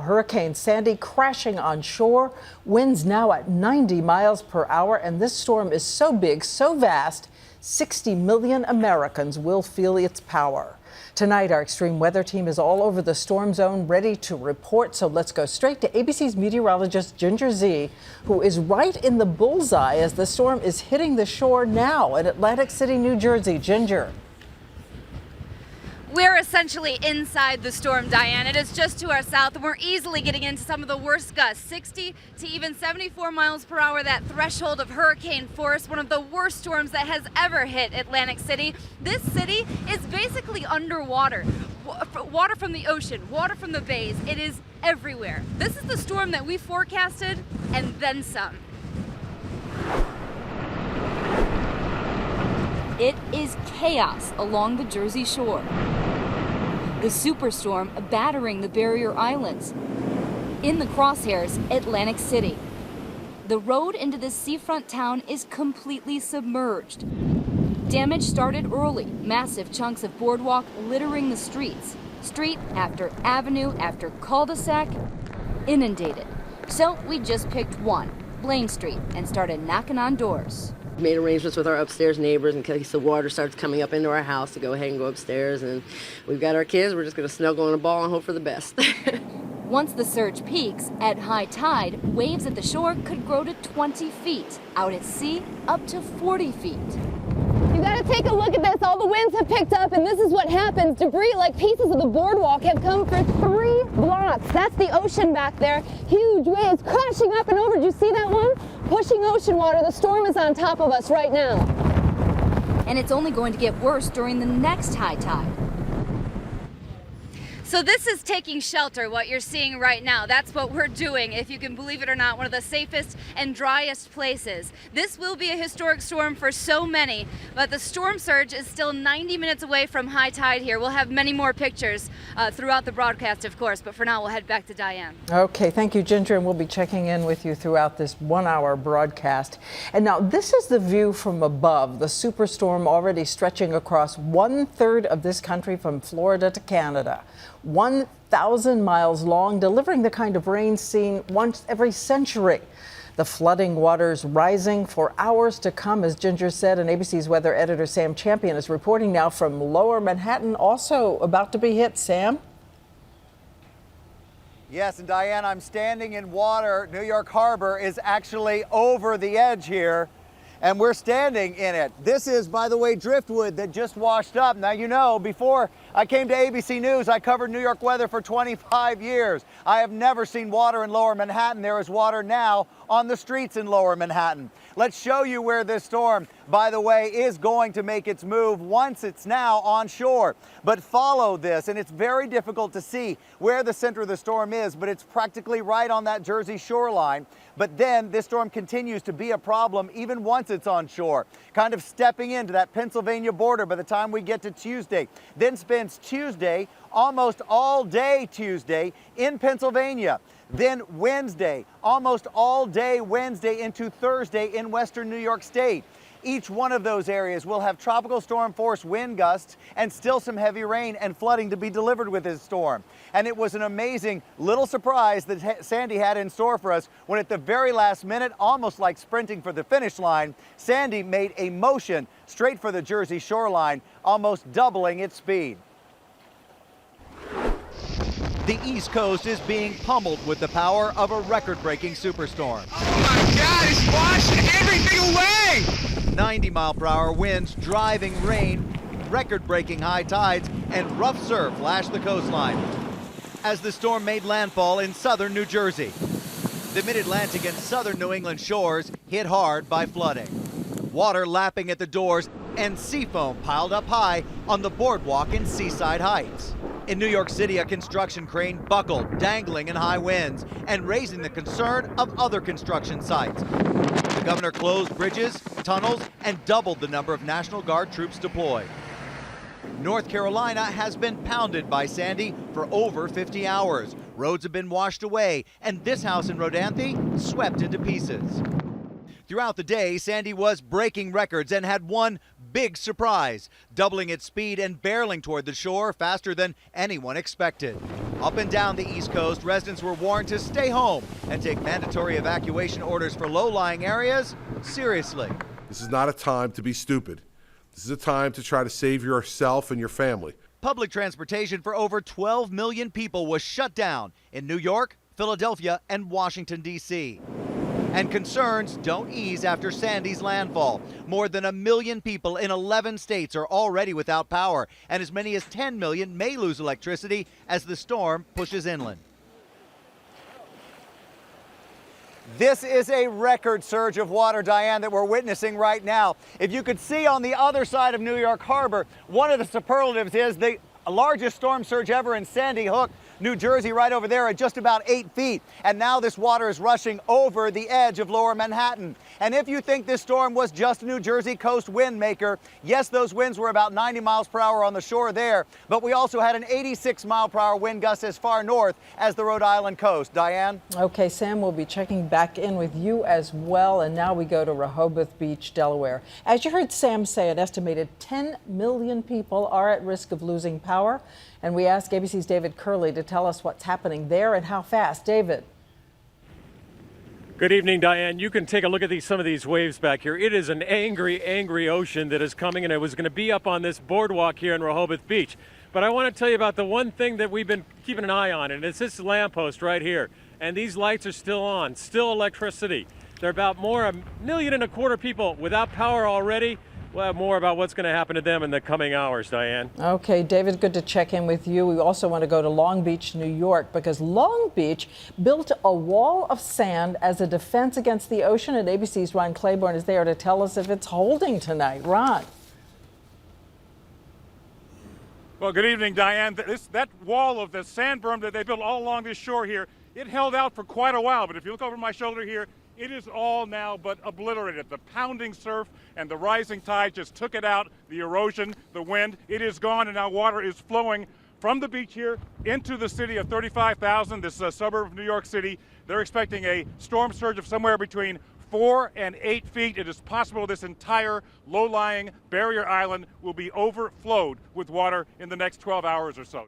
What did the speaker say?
Hurricane Sandy crashing on shore. Winds now at 90 miles per hour. And this storm is so big, so vast, 60 million Americans will feel its power. Tonight, our extreme weather team is all over the storm zone, ready to report. So let's go straight to ABC's meteorologist Ginger Z, who is right in the bullseye as the storm is hitting the shore now in Atlantic City, New Jersey. Ginger. We're essentially inside the storm, Diane. It is just to our south, and we're easily getting into some of the worst gusts, 60 to even 74 miles per hour, that threshold of hurricane force, one of the worst storms that has ever hit Atlantic City. This city is basically underwater. Water from the ocean, water from the bays, it is everywhere. This is the storm that we forecasted, and then some. It is chaos along the Jersey Shore. The superstorm battering the barrier islands. In the crosshairs, Atlantic City. The road into this seafront town is completely submerged. Damage started early. Massive chunks of boardwalk littering the streets. Street after avenue after cul-de-sac, inundated. So we just picked one, Blaine Street, and started knocking on doors. Made arrangements with our upstairs neighbors in case the water starts coming up into our house to go ahead and go upstairs. And we've got our kids. We're just going to snuggle in a ball and hope for the best. Once the surge peaks, at high tide, waves at the shore could grow to 20 feet. Out at sea, up to 40 feet. You gotta take a look at this. All the winds have picked up, and this is what happens. Debris like pieces of the boardwalk have come for 3 blocks. That's the ocean back there. Huge waves crashing up and over. Did you see that one? Pushing ocean water. The storm is on top of us right now. And it's only going to get worse during the next high tide. So this is taking shelter, what you're seeing right now. That's what we're doing, if you can believe it or not, one of the safest and driest places. This will be a historic storm for so many, but the storm surge is still 90 minutes away from high tide here. We'll have many more pictures throughout the broadcast, of course, but for now we'll head back to Diane. Okay, thank you, Ginger, and we'll be checking in with you throughout this 1-hour broadcast. And now this is the view from above. The superstorm already stretching across 1/3 of this country from Florida to Canada. 1,000 miles long, delivering the kind of rain seen once every century. The flooding waters rising for hours to come, as Ginger said, and ABC's weather editor Sam Champion is reporting now from Lower Manhattan, also about to be hit. Sam? Yes, and Diane, I'm standing in water. New York Harbor is actually over the edge here, and we're standing in it. This is, by the way, driftwood that just washed up. Now, you know, before I came to ABC News, I covered New York weather for 25 years. I have never seen water in Lower Manhattan. There is water now on the streets in Lower Manhattan. Let's show you where this storm, by the way, is going to make its move once it's now on shore. But follow this, and it's very difficult to see where the center of the storm is, but it's practically right on that Jersey shoreline. But then this storm continues to be a problem even once it's on shore, kind of stepping into that Pennsylvania border by the time we get to Tuesday. Then spends Tuesday, almost all day Tuesday, in Pennsylvania. Then Wednesday, almost all day Wednesday into Thursday in western New York State. Each one of those areas will have tropical storm force wind gusts and still some heavy rain and flooding to be delivered with this storm. And it was an amazing little surprise that Sandy had in store for us when at the very last minute, almost like sprinting for the finish line, Sandy made a motion straight for the Jersey shoreline, almost doubling its speed. The East Coast is being pummeled with the power of a record-breaking superstorm. Oh my God, it's washing everything away! 90-mile-per-hour winds, driving rain, record-breaking high tides, and rough surf lashed the coastline as the storm made landfall in southern New Jersey. The mid-Atlantic and southern New England shores hit hard by flooding. Water lapping at the doors and sea foam piled up high on the boardwalk in Seaside Heights. In New York City, a construction crane buckled, dangling in high winds and raising the concern of other construction sites. The governor closed bridges, tunnels, and doubled the number of National Guard troops deployed. North Carolina has been pounded by Sandy for over 50 hours. Roads have been washed away, and this house in Rodanthe swept into pieces. Throughout the day, Sandy was breaking records and had one big surprise, doubling its speed and barreling toward the shore faster than anyone expected. Up and down the East Coast, residents were warned to stay home and take mandatory evacuation orders for low-lying areas seriously. This is not a time to be stupid. This is a time to try to save yourself and your family. Public transportation for over 12 million people was shut down in New York, Philadelphia, and Washington, D.C. And concerns don't ease after Sandy's landfall. More than 1 million people in 11 states are already without power, and as many as 10 million may lose electricity as the storm pushes inland. This is a record surge of water, Diane, that we're witnessing right now. If you could see on the other side of New York Harbor, one of the superlatives is the largest storm surge ever in Sandy Hook, New Jersey, right over there at just about 8 feet. And now this water is rushing over the edge of lower Manhattan. And if you think this storm was just a New Jersey coast wind maker, yes, those winds were about 90 miles per hour on the shore there, but we also had an 86 mile per hour wind gust as far north as the Rhode Island coast. Diane? Okay, Sam, we'll be checking back in with you as well. And now we go to Rehoboth Beach, Delaware. As you heard Sam say, an estimated 10 million people are at risk of losing power. And we asked ABC's David Curley to tell us what's happening there and how fast. David. Good evening, Diane. You can take a look at some of these waves back here. It is an angry, angry ocean that is coming, and it was going to be up on this boardwalk here in Rehoboth Beach. But I want to tell you about the one thing that we've been keeping an eye on, and it's this lamppost right here. And these lights are still on, still electricity. There are about 1.25 million people without power already. We'll have more about what's going to happen to them in the coming hours, Diane. Okay, David, good to check in with you. We also want to go to Long Beach, New York, because Long Beach built a wall of sand as a defense against the ocean, and ABC's Ron Claiborne is there to tell us if it's holding tonight. Ron. Well, good evening, Diane. That wall of the sand berm that they built all along this shore here, it held out for quite a while, but if you look over my shoulder here, it is all now but obliterated. The pounding surf and the rising tide just took it out. The erosion, the wind, it is gone, and now water is flowing from the beach here into the city of 35,000, this suburb of New York City. They're expecting a storm surge of somewhere between 4 and 8 feet. It is possible this entire low-lying barrier island will be overflowed with water in the next 12 hours or so.